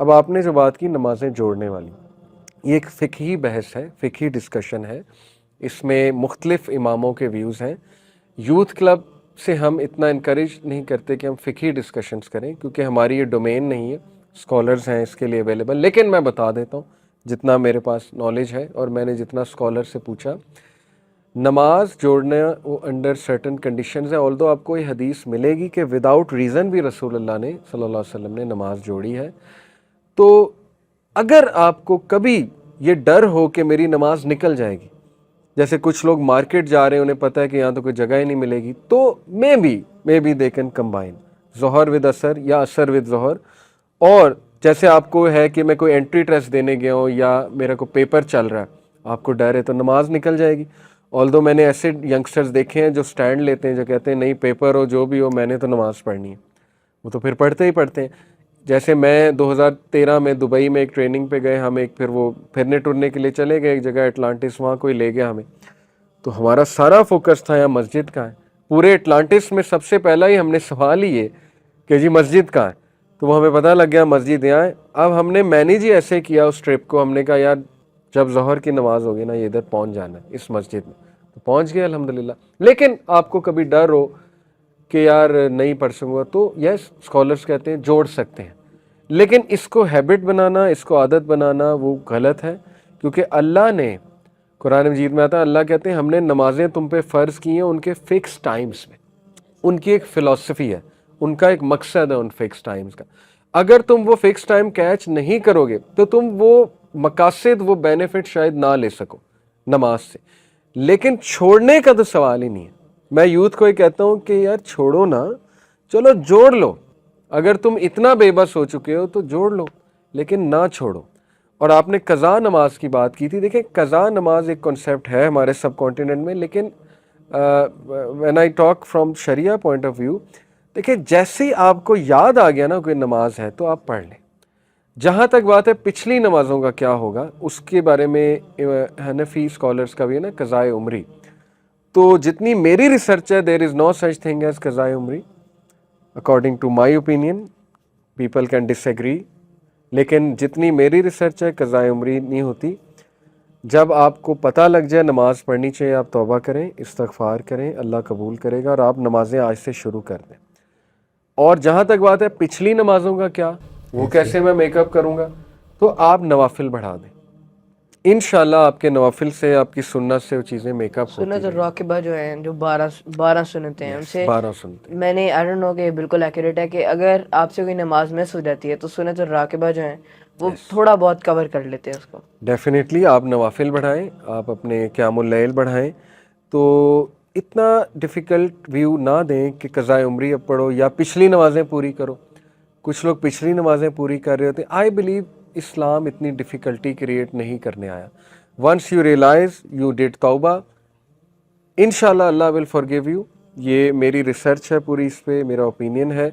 اب آپ نے جو بات کی نمازیں جوڑنے والی، یہ ایک فقہی بحث ہے، فقہی ڈسکشن ہے، اس میں مختلف اماموں کے ویوز ہیں. یوتھ کلب سے ہم اتنا انکریج نہیں کرتے کہ ہم فقہی ڈسکشنز کریں، کیونکہ ہماری یہ ڈومین نہیں ہے، اسکالرز ہیں اس کے لیے اویلیبل. لیکن میں بتا دیتا ہوں جتنا میرے پاس نالج ہے اور میں نے جتنا اسکالر سے پوچھا. نماز جوڑنا وہ انڈر سرٹن کنڈیشنز ہے. آلدو آپ کو یہ حدیث ملے گی کہ وداؤٹ ریزن بھی رسول اللہ نے صلی اللہ علیہ وسلم نے نماز جوڑی ہے. تو اگر آپ کو کبھی یہ ڈر ہو کہ میری نماز نکل جائے گی، جیسے کچھ لوگ مارکیٹ جا رہے ہیں انہیں پتہ ہے کہ یہاں تو کوئی جگہ ہی نہیں ملے گی، تو maybe they can combine Zuhr with Asr یا اثر ود ظہر. اور جیسے آپ کو ہے کہ میں کوئی انٹری ٹیسٹ دینے گیا ہوں یا میرا کوئی پیپر چل رہا ہے، آپ کو ڈر ہے تو نماز نکل جائے گی. آلدو میں نے ایسے ینگسٹرز دیکھے ہیں جو سٹینڈ لیتے ہیں، جو کہتے ہیں نہیں پیپر ہو جو بھی ہو میں نے تو نماز پڑھنی ہے، وہ تو پھر پڑھتے ہی پڑھتے ہیں. جیسے میں 2013 میں دبئی میں ایک ٹریننگ پہ گئے، ہم ایک پھر وہ پھرنے ٹرنے کے لیے چلے گئے ایک جگہ اٹلانٹس، وہاں کوئی لے گیا ہمیں، تو ہمارا سارا فوکس تھا یہاں مسجد کہاں ہے. پورے اٹلانٹس میں سب سے پہلا ہی ہم نے سوال ہی یہ کہ جی مسجد کہاں ہے، تو وہ ہمیں پتہ لگ گیا مسجد یہاں ہے. اب ہم نے مینیج ہی ایسے کیا اس ٹرپ کو، ہم نے کہا یار جب ظہر کی نماز ہوگی نا یہ ادھر پہنچ جانا ہے اس مسجد میں، تو پہنچ گئے الحمدللہ. لیکن آپ کو کبھی ڈر ہو کہ یار نہیں پڑھ سکوں گا، تو یس اسکالرس کہتے ہیں جوڑ سکتے ہیں. لیکن اس کو ہیبٹ بنانا، اس کو عادت بنانا وہ غلط ہے، کیونکہ اللہ نے قرآن مجید میں آتا ہے، اللہ کہتے ہیں ہم نے نمازیں تم پہ فرض کی ہیں ان کے فکس ٹائمز میں. ان کی ایک فلسفی ہے، ان کا ایک مقصد ہے ان فکس ٹائمز کا. اگر تم وہ فکس ٹائم کیچ نہیں کرو گے تو تم وہ مقاصد، وہ بینیفٹ شاید نہ لے سکو نماز سے. لیکن چھوڑنے کا تو سوال ہی نہیں ہے. میں یوتھ کو یہ کہتا ہوں کہ یار چھوڑو نا، چلو جوڑ لو. اگر تم اتنا بے بس ہو چکے ہو تو جوڑ لو، لیکن نہ چھوڑو. اور آپ نے قضا نماز کی بات کی تھی، دیکھیں قضا نماز ایک کنسیپٹ ہے ہمارے سب کانٹیننٹ میں، لیکن when I talk from sharia point of view, دیکھیں جیسے ہی آپ کو یاد آ گیا نا کوئی نماز ہے تو آپ پڑھ لیں. جہاں تک بات ہے پچھلی نمازوں کا کیا ہوگا، اس کے بارے میں حنفی اسکالرس کا بھی ہے نا قضائے عمری. تو جتنی میری ریسرچ ہے دیر از نو سچ تھنگ ایز قضائے عمری according to my opinion. People can disagree, لیکن جتنی میری ریسرچ ہے قضائے عمری نہیں ہوتی. جب آپ کو پتہ لگ جائے نماز پڑھنی چاہیے، آپ توبہ کریں، استغفار کریں، اللہ قبول کرے گا، اور آپ نمازیں آج سے شروع کر دیں. اور جہاں تک بات ہے پچھلی نمازوں کا کیا، وہ کیسے میں میک اپ کروں گا، تو آپ نوافل بڑھا دیں. انشاءاللہ آپ کے نوافل سے، آپ کی سنت سے وہ چیزیں میک اپ ہوتی سنت رہیں. الراکبہ جو ہیں، جو 12 سنتیں ہیں، ان سے 12 سنتے میں نے آئی ڈونٹ نو کہ بالکل ایکوریٹ ہے کہ اگر آپ سے کوئی نماز مس ہو جاتی ہے تو سنت الراکبہ جو ہیں وہ تھوڑا بہت کور کر لیتے ہیں اس کو. ڈیفینیٹلی آپ نوافل بڑھائیں، آپ اپنے قیام اللیل بڑھائیں. تو اتنا ڈیفیکلٹ ویو نہ دیں کہ قضائے عمری اب پڑھو یا پچھلی نمازیں پوری کرو. کچھ لوگ پچھلی نمازیں پوری کر رہے ہوتے ہیں. آئی بلیو اسلام اتنی ڈیفیکلٹی کریٹ نہیں کرنے آیا. Once you realize you did توبہ، انشاءاللہ اللہ ول فارگیو یو. یہ میری ریسرچ ہے پوری، اس پہ میرا اوپینین ہے.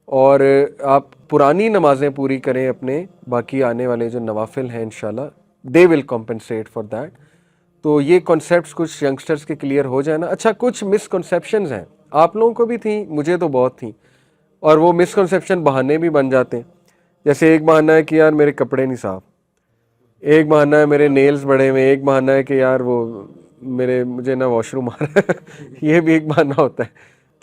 اور آپ پرانی نمازیں پوری کریں اپنے، باقی آنے والے جو نوافل ہیں انشاءاللہ دے ول کمپنسیٹ فار دیٹ. تو یہ کنسیپٹس کچھ ینگسٹرز کے کلیئر ہو جائے نا. اچھا کچھ مسکنسیپشنز ہیں، آپ لوگوں کو بھی تھیں، مجھے تو بہت تھیں، اور وہ مسکنسیپشن بہانے بھی بن جاتے ہیں. جیسے ایک بہانہ ہے کہ یار میرے کپڑے نہیں صاف، ایک بہانہ ہے میرے نیلز بڑے ہوئے، ایک بہانہ ہے کہ یار وہ مجھے نا واش روم آ رہا ہے یہ بھی ایک بہانہ ہوتا ہے.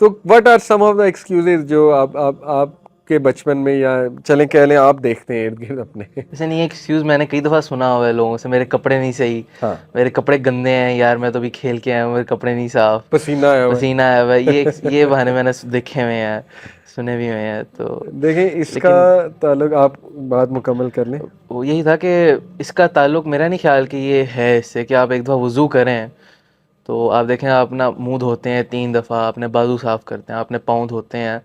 تو what are some of the excuses جو آپ کے بچپن میں، یا چلیں کہہ لیں آپ دیکھتے ہیں ارد گرد اپنے؟ ایسے نہیں، ایکسکیوز میں نے کئی دفعہ سنا ہوا ہے لوگوں سے، میرے کپڑے نہیں صحیح، ہاں، میرے کپڑے گندے ہیں یار، میں تو ابھی کھیل کے آیا ہوں، میرے کپڑے نہیں صاف، پسینہ آیا ہوا پسینہ آیا ہوا ہے. یہ بہانے میں نے دیکھے ہوئے ہیں، سنے بھی ہوئے ہیں. تو دیکھیں اس کا لیکن تعلق، آپ بات مکمل کر لیں. وہ یہی تھا کہ اس کا تعلق میرا نہیں خیال کہ یہ ہے اس سے کہ آپ ایک دفعہ وضو کریں تو آپ دیکھیں آپ اپنا منہ دھوتے ہیں 3 دفعہ، اپنے بازو صاف کرتے ہیں، اپنے پاؤں دھوتے ہیں،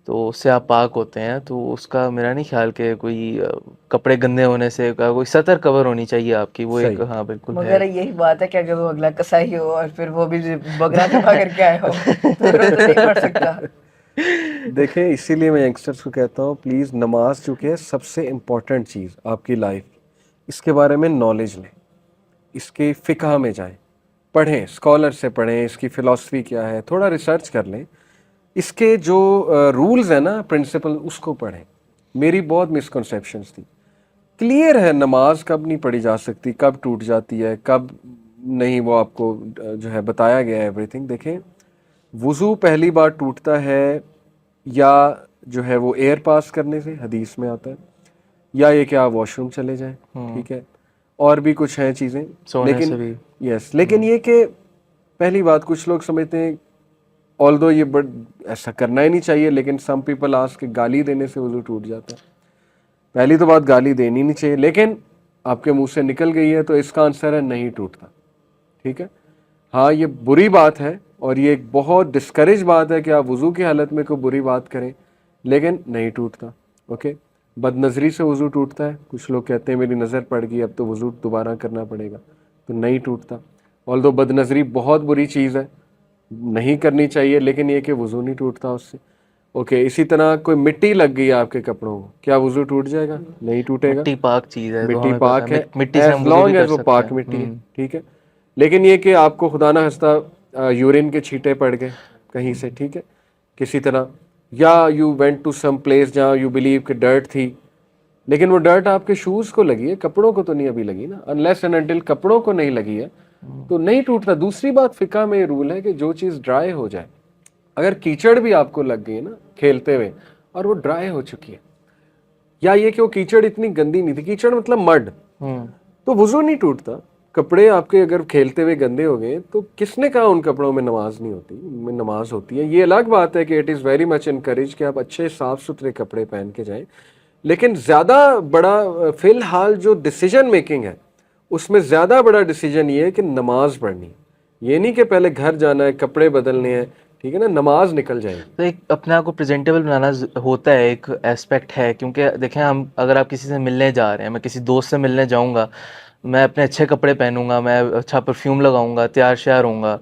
تو اس سے آپ پاک ہوتے ہیں. تو اس کا میرا نہیں خیال کہ کوئی کپڑے گندے ہونے سے کوئی سطر کور ہونی چاہیے آپ کی، وہ ایک صحیح. ہاں بالکل ہے. مگر یہی بات ہے کہ اگر وہ اگلا کسائی ہو اور پھر وہ بھی بگرا دبا کر کے آئے ہو تو پھر وہ تو نہیں پڑھ سکتا. دیکھیں اسی لیے میں ینگسٹرس کو کہتا ہوں پلیز نماز چونکہ ہے سب سے امپورٹنٹ چیز آپ کی لائف، اس کے بارے میں نالج لیں، اس کے فقہ میں جائیں، پڑھیں، اسکالر سے پڑھیں، اس کی فلاسفی کیا ہے، تھوڑا ریسرچ کر لیں، اس کے جو رولز ہیں نا، پرنسپل، اس کو پڑھیں. میری بہت مسکنسیپشنس تھی. کلیئر ہے نماز کب نہیں پڑھی جا سکتی, کب ٹوٹ جاتی ہے, کب نہیں, وہ آپ کو جو ہے بتایا گیا ہے ایوری تھنگ. دیکھیں وضو پہلی بار ٹوٹتا ہے یا جو ہے وہ ایئر پاس کرنے سے, حدیث میں آتا ہے, یا یہ کہ آپ واش روم چلے جائیں, ٹھیک ہے, اور بھی کچھ ہیں چیزیں, سونے سے لیکن بھی. یس, لیکن یہ کہ پہلی بات کچھ لوگ سمجھتے ہیں آلدو یہ ایسا کرنا ہی نہیں چاہیے, لیکن سم پیپل آسک کہ گالی دینے سے وضو ٹوٹ جاتا ہے. پہلی تو بات گالی دینی نہیں چاہیے, لیکن آپ کے منہ سے نکل گئی ہے تو اس کا آنسر ہے نہیں ٹوٹتا, ٹھیک ہے. ہاں یہ بری بات ہے اور یہ ایک بہت ڈسکریج بات ہے کہ آپ وضو کی حالت میں کوئی بری بات کریں, لیکن نہیں ٹوٹتا. اوکے, بد نظری سے وضو ٹوٹتا ہے, کچھ لوگ کہتے ہیں میری نظر پڑ گئی اب تو وضو دوبارہ کرنا پڑے گا, تو نہیں ٹوٹتا. آلدو بد نظری بہت بری چیز ہے, نہیں کرنی چاہیے, لیکن یہ کہ وضو نہیں ٹوٹتا اس سے. اوکے, اسی طرح کوئی مٹی لگ گئی آپ کے کپڑوں کو, کیا وضو ٹوٹ جائے گا؟ نہیں ٹوٹے گا. مٹی پاک چیز ہے, تو مٹی ہمیں پتہ پاک ہے ہے مٹی سے ایز ہم وضو بھی لانگ کر ایز وہ سکتے پاک ہیں. مٹی ہے, ٹھیک ہے. لیکن یہ کہ آپ کو خدا نہ خواستہ یورین کے چھینٹے پڑ گئے کہیں سے, ٹھیک ہے, کسی طرح, یا you went to some place جہاں یو بلیو کہ ڈرٹ تھی, لیکن وہ ڈرٹ آپ کے شوز کو لگی ہے, کپڑوں کو تو نہیں ابھی لگی نا, انلیس اینڈ انٹل کپڑوں کو نہیں لگی ہے تو نہیں ٹوٹتا. دوسری بات فقہ میں یہ رول ہے کہ جو چیز ڈرائی ہو جائے, اگر کیچڑ بھی آپ کو لگ گئی نا کھیلتے ہوئے اور وہ ڈرائی ہو چکی ہے, یا یہ کہ وہ کیچڑ اتنی گندی نہیں تھی, کیچڑ مطلب مڈ, تو وضو نہیں ٹوٹتا. کپڑے آپ کے اگر کھیلتے ہوئے گندے ہو گئے تو کس نے کہا ان کپڑوں میں نماز نہیں ہوتی, ان میں نماز ہوتی ہے. یہ الگ بات ہے کہ it is very much encourage کہ آپ اچھے صاف ستھرے کپڑے پہن کے جائیں, لیکن زیادہ بڑا فی الحال جو ڈیسیجن میکنگ ہے اس میں زیادہ بڑا ڈیسیجن یہ ہے کہ نماز پڑھنی, یہ نہیں کہ پہلے گھر جانا ہے, کپڑے بدلنے ہیں, ٹھیک ہے نا, نماز نکل جائے گی. تو ایک اپنے آپ کو پریزنٹیبل بنانا ہوتا ہے, ایک اسپیکٹ ہے. کیونکہ دیکھیں ہم اگر آپ کسی سے ملنے جا رہے ہیں, میں کسی دوست سے ملنے جاؤں گا, میں اپنے اچھے کپڑے پہنوں گا, میں اچھا پرفیوم لگاؤں گا, تیار شیار ہوں گا.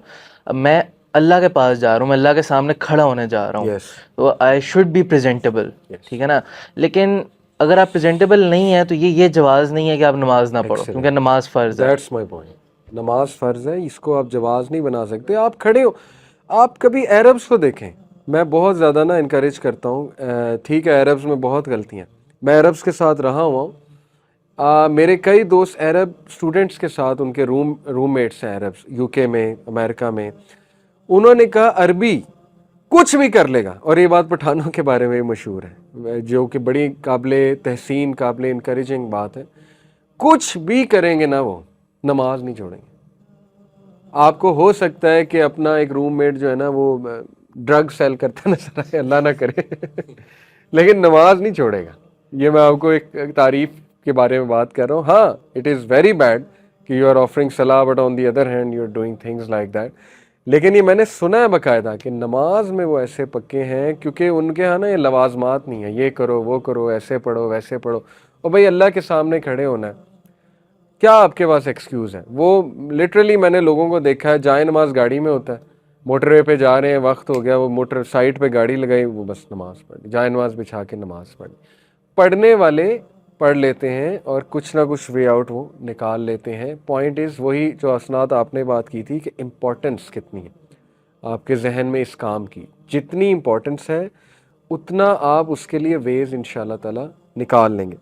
اب میں اللہ کے پاس جا رہا ہوں, میں اللہ کے سامنے کھڑا ہونے جا رہا ہوں, یس تو آئی شوڈ بی پریزنٹیبل, یس ٹھیک ہے نا. لیکن اگر آپ پریزنٹیبل نہیں ہیں تو یہ جواز نہیں ہے کہ آپ نماز نہ پڑھو, کیونکہ نماز فرض ہے. That's my point. نماز فرض ہے, اس کو آپ جواز نہیں بنا سکتے. آپ کھڑے ہو, آپ کبھی عربس کو دیکھیں, میں بہت زیادہ نا انکریج کرتا ہوں, ٹھیک ہے عربس میں بہت غلطیاں, میں عربس کے ساتھ رہا ہوا ہوں, میرے کئی دوست عرب اسٹوڈنٹس کے ساتھ, ان کے روم میٹس ہیں عربس, یو کے میں, امریکہ میں, انہوں نے کہا عربی کچھ بھی کر لے گا. اور یہ بات پٹھانوں کے بارے میں مشہور ہے, جو کہ بڑی قابل تحسین, قابل انکریجنگ بات ہے. کچھ بھی کریں گے نا وہ نماز نہیں چھوڑیں گے. آپ کو ہو سکتا ہے کہ اپنا ایک روم میٹ جو ہے نا وہ ڈرگ سیل کرتا نظر آئے, اللہ نہ کرے, لیکن نماز نہیں چھوڑے گا. یہ میں آپ کو ایک تعریف کے بارے میں بات کر رہا ہوں. ہاں اٹ از ویری بیڈ کہ یو آر آفرنگ صلاح, but on the other hand you are doing things like that. لیکن یہ میں نے سنا ہے باقاعدہ کہ نماز میں وہ ایسے پکے ہیں, کیونکہ ان کے ہاں نا یہ لوازمات نہیں ہیں, یہ کرو وہ کرو, ایسے پڑھو ویسے پڑھو. اور بھائی اللہ کے سامنے کھڑے ہونا ہے, کیا آپ کے پاس ایکسکیوز ہے؟ وہ لٹرلی میں نے لوگوں کو دیکھا ہے, جائے نماز گاڑی میں ہوتا ہے, موٹر وے پہ جا رہے ہیں, وقت ہو گیا, وہ موٹر سائٹ پہ گاڑی لگائی, وہ بس نماز پڑھ, جائے نماز بچھا کے نماز پڑھ. پڑھنے والے پڑھ لیتے ہیں اور کچھ نہ کچھ وے آؤٹ وہ نکال لیتے ہیں. پوائنٹ از وہی جو اسناد آپ نے بات کی تھی کہ امپورٹنس کتنی ہے آپ کے ذہن میں اس کام کی. جتنی امپورٹنس ہے اتنا آپ اس کے لیے ویز انشاءاللہ تعالی نکال لیں گے.